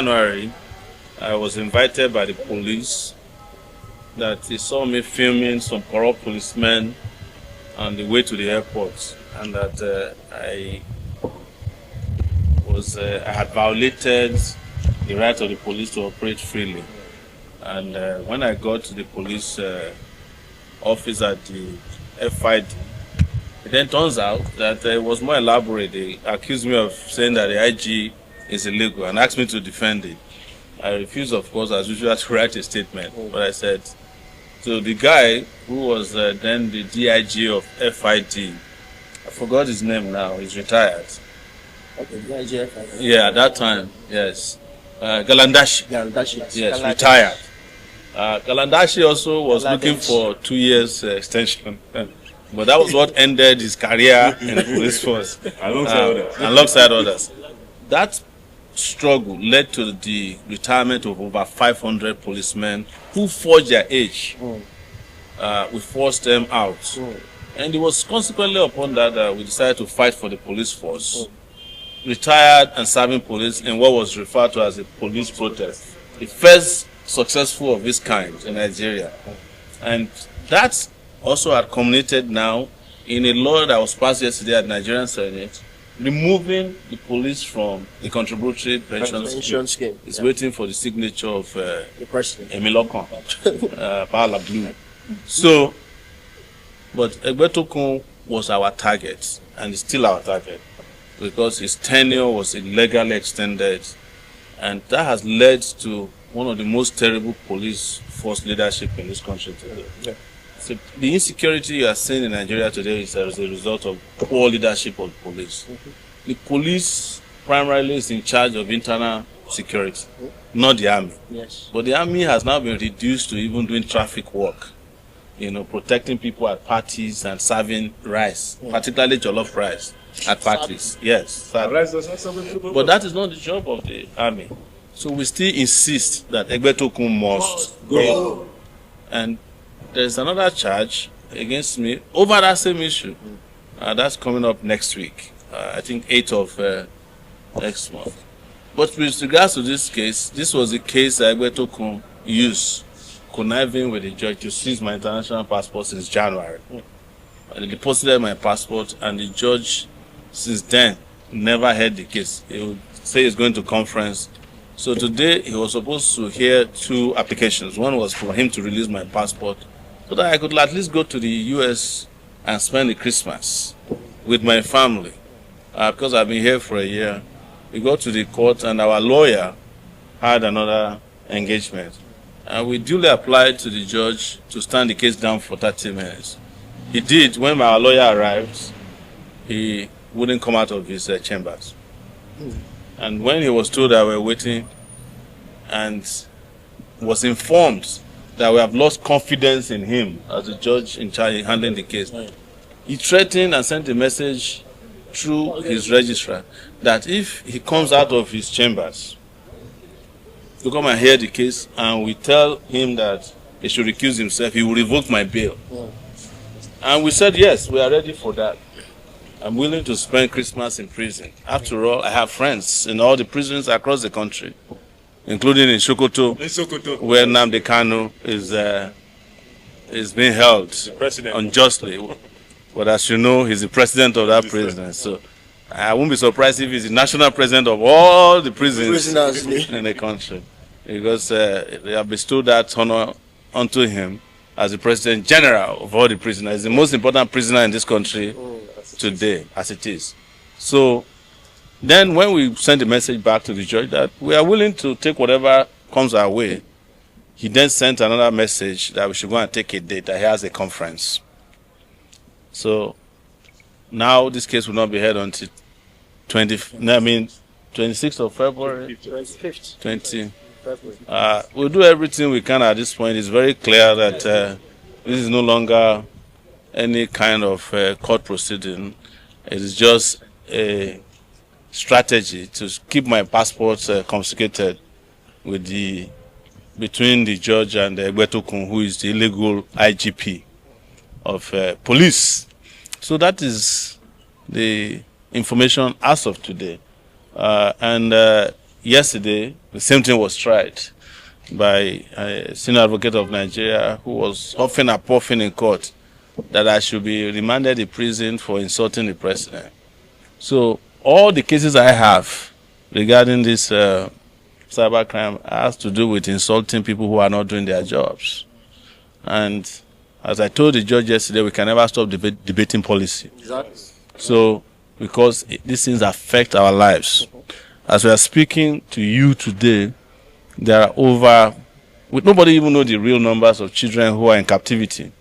January, I was invited by the police that they saw me filming some corrupt policemen on the way to the airport, and that I had violated the right of the police to operate freely. And when I got to the police office at the FID, it then turns out that it was more elaborate. They accused me of saying that the IG is illegal and asked me to defend it. I refused, of course, as usual, to write a statement. But I said, so the guy who was then the DIG of FID, I forgot his name now, he's retired. Okay, DIG FID. Yeah, at that time, yes. Galandashi. Yes, retired. Galandashi also was looking for 2 years extension. But that was what ended his career in the police force. Alongside others. That struggle led to the retirement of over 500 policemen who forged their age. We forced them out. And it was consequently upon that we decided to fight for the police force. Retired and serving police in what was referred to as a police protest. The first successful of its kind in Nigeria. And that also had culminated now in a law that was passed yesterday at Nigerian Senate, removing the police from the contributory pension scheme. It's waiting for the signature of the president, Emilokon, Paula Blue. So, but Egbetokun was our target, and is still our target, because his tenure was illegally extended, and that has led to one of the most terrible police force leadership in this country today. Yeah. So the insecurity you are seeing in Nigeria today is as a result of poor leadership of the police. The police primarily is in charge of internal security, not the army. Yes. But the army has now been reduced to even doing traffic work, protecting people at parties and serving rice, particularly jollof rice at parties. Yes. But that is not the job of the army. So we still insist that Egbetokun must go. And there's another charge against me over that same issue. That's coming up next week. I think 8th of next month. But with regards to this case, this was the case that Egbetokun used, conniving with the judge to seize my international passport since January. They deposited my passport, and the judge, since then, never heard the case. He would say he's going to conference. So today, he was supposed to hear 2 applications. One was for him to release my passport, so that I could at least go to the US and spend the Christmas with my family. Because I've been here for a year. We got to the court, and our lawyer had another engagement. And we duly applied to the judge to stand the case down for 30 minutes. He did. When our lawyer arrived, he wouldn't come out of his chambers. And when he was told that we were waiting, and was informed that we have lost confidence in him as the judge in charge handling the case, he threatened and sent a message through his registrar that if he comes out of his chambers to come and hear the case, and we tell him that he should recuse himself, he will revoke my bail. And we said, yes, we are ready for that. I'm willing to spend Christmas in prison. After all, I have friends in all the prisons across the country, including in Sokoto, where Nnamdi Kanu is being held unjustly. But as you know, he's the president of that prison. So I won't be surprised if he's the national president of all the prisons in the country, because they have bestowed that honor onto him as the president general of all the prisoners. He's the most important prisoner in this country today, as it is. So then when we sent a message back to the judge that we are willing to take whatever comes our way, he then sent another message that we should go and take a date, that he has a conference. So now this case will not be held until 26th of February. 25th. We'll do everything we can at this point. It's very clear that this is no longer any kind of court proceeding. It is just a strategy to keep my passport confiscated between the judge and Egbetokun, who is the illegal IGP of police. So that is the information as of today. And yesterday, the same thing was tried by a senior advocate of Nigeria who was huffing and puffing in court that I should be remanded in prison for insulting the president. So all the cases I have regarding this cybercrime has to do with insulting people who are not doing their jobs. And as I told the judge yesterday, we can never stop debating policy. Exactly. So, because these things affect our lives. As we are speaking to you today, there are nobody even know the real numbers of children who are in captivity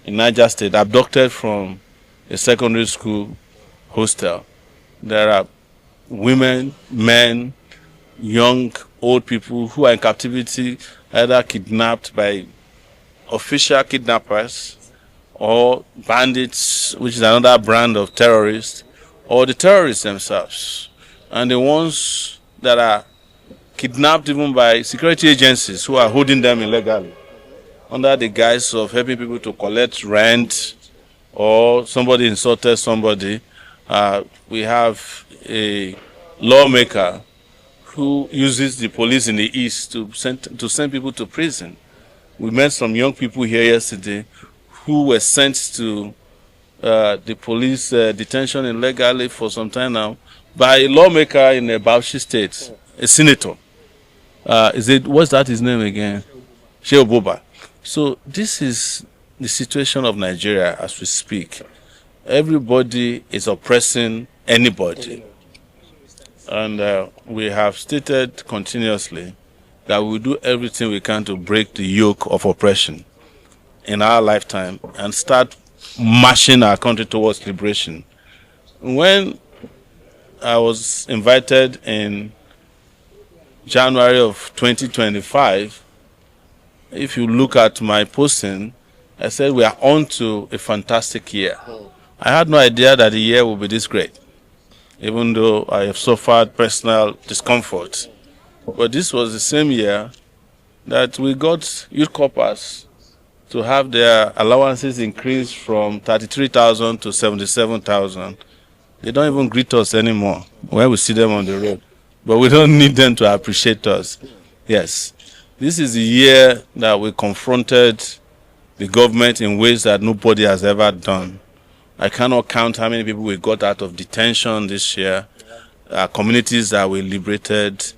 in Niger State, abducted from a secondary school hostel. There are women, men, young, old people who are in captivity, either kidnapped by official kidnappers or bandits, which is another brand of terrorists, or the terrorists themselves. And the ones that are kidnapped even by security agencies who are holding them illegally under the guise of helping people to collect rent, or somebody insulted somebody. We have a lawmaker who uses the police in the east to send people to prison. We met some young people here yesterday who were sent to the police detention illegally for some time now by a lawmaker in the Bauchi state, a senator. What's that his name again? Shehu Boba. So this is the situation of Nigeria as we speak. Everybody is oppressing anybody. And we have stated continuously that we will do everything we can to break the yoke of oppression in our lifetime and start marching our country towards liberation. When I was invited in January of 2025, if you look at my posting, I said we are on to a fantastic year. I had no idea that the year would be this great, even though I have suffered personal discomfort. But this was the same year that we got youth corpers to have their allowances increased from 33,000 to 77,000. They don't even greet us anymore when we see them on the road. But we don't need them to appreciate us. Yes. This is the year that we confronted the government in ways that nobody has ever done. I cannot count how many people we got out of detention this year, communities that were liberated,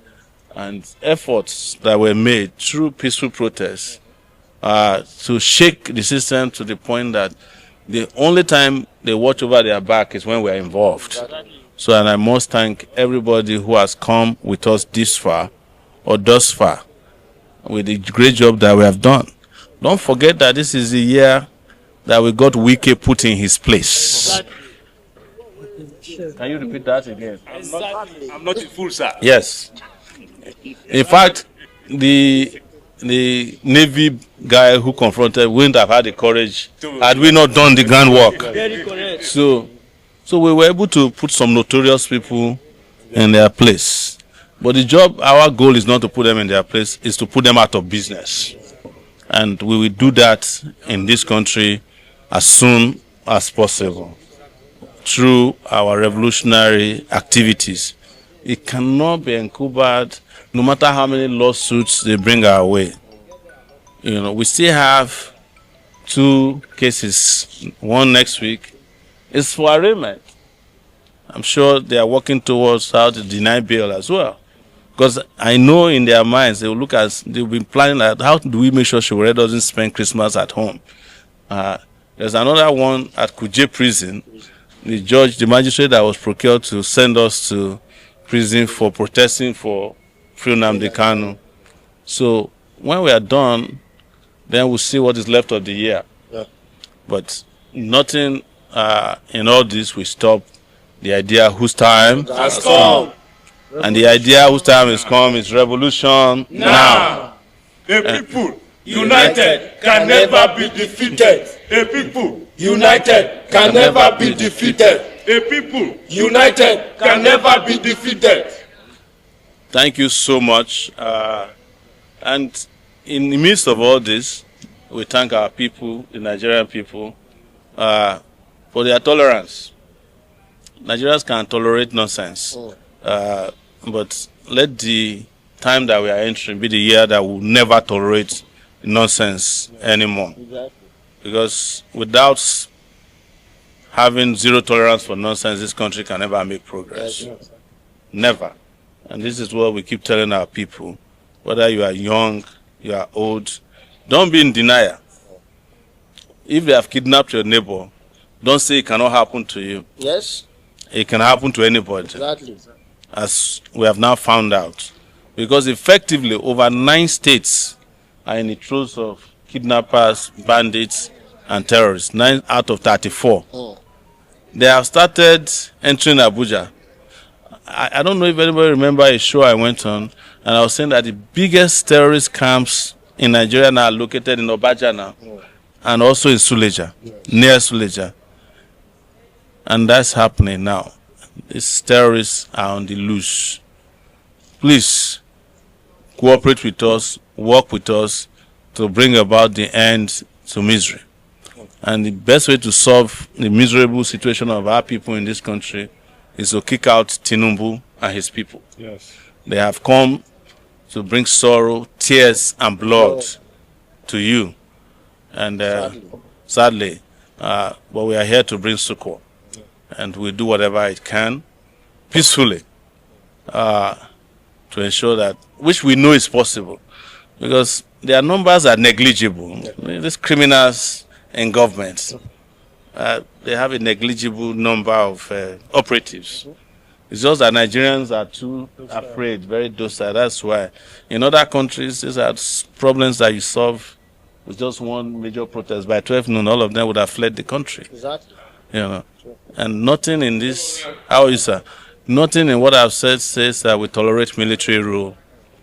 and efforts that were made through peaceful protests to shake the system to the point that the only time they watch over their back is when we are involved. So, and I must thank everybody who has come with us this far or thus far with the great job that we have done. Don't forget that this is the year that we got Wike put in his place. Can you repeat that again? I'm not in full, sir. Yes. In fact, the Navy guy who confronted wouldn't have had the courage had we not done the groundwork. Very correct. So we were able to put some notorious people in their place. But our goal is not to put them in their place, is to put them out of business. And we will do that in this country as soon as possible through our revolutionary activities. It cannot be encountered no matter how many lawsuits they bring our way. We still have 2 cases, one next week. It's for arraignment. I'm sure they are working towards how to deny bail as well. Because I know in their minds, they'll be planning at how do we make sure Sowore doesn't spend Christmas at home. There's another one at Kuje prison. The magistrate that was procured to send us to prison for protesting for free Nnamdi Kanu. So when we are done, then we'll see what is left of the year. Yeah. But nothing in all this will stop the idea whose time has come. And the idea whose time has come is revolution now. A people united can never be defeated. A people united can never be defeated. A people united can never be defeated. Thank you so much. And in the midst of all this, we thank our people, the Nigerian people, for their tolerance. Nigerians can tolerate nonsense. But let the time that we are entering be the year that will never tolerate nonsense anymore. Exactly. Because without having zero tolerance for nonsense, this country can never make progress. Yes. Never. And this is what we keep telling our people. Whether you are young, you are old, don't be in denial. If they have kidnapped your neighbor, don't say it cannot happen to you. Yes. It can happen to anybody. Exactly. As we have now found out. Because effectively, over 9 states are in the throes of kidnappers, bandits, and terrorists. 9 out of 34. They have started entering Abuja. I don't know if anybody remember a show I went on, and I was saying that the biggest terrorist camps in Nigeria now are located in Obaja now, and also in Suleja, near Suleja. And that's happening now. These terrorists are on the loose. Please cooperate with us, work with us to bring about the end to misery. And the best way to solve the miserable situation of our people in this country is to kick out Tinubu and his people. Yes. They have come to bring sorrow, tears, and blood to you. And sadly, but we are here to bring succor. And we'll do whatever it can, peacefully, to ensure that, which we know is possible, because their numbers are negligible. These criminals in government, they have a negligible number of operatives. It's just that Nigerians are too afraid, very docile. That's why in other countries, these are problems that you solve with just one major protest. By 12 noon, all of them would have fled the country. Exactly. You know, and nothing in this, how is that? Nothing in what I've said says that we tolerate military rule.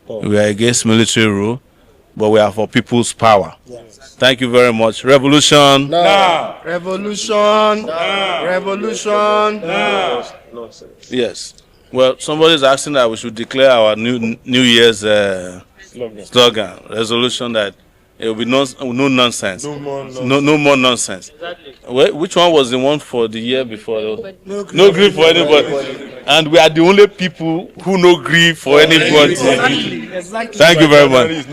We are against military rule, but we are for people's power. Yes. Thank you very much. Revolution. Now. Revolution. Now. Revolution. Now. Yes. Well, somebody is asking that we should declare our New Year's slogan, resolution, that it will be no nonsense. No more nonsense. No more nonsense. Exactly. Which one was the one for the year before? No grief for anybody. And we are the only people who no grief for anybody. Exactly. Thank you very much.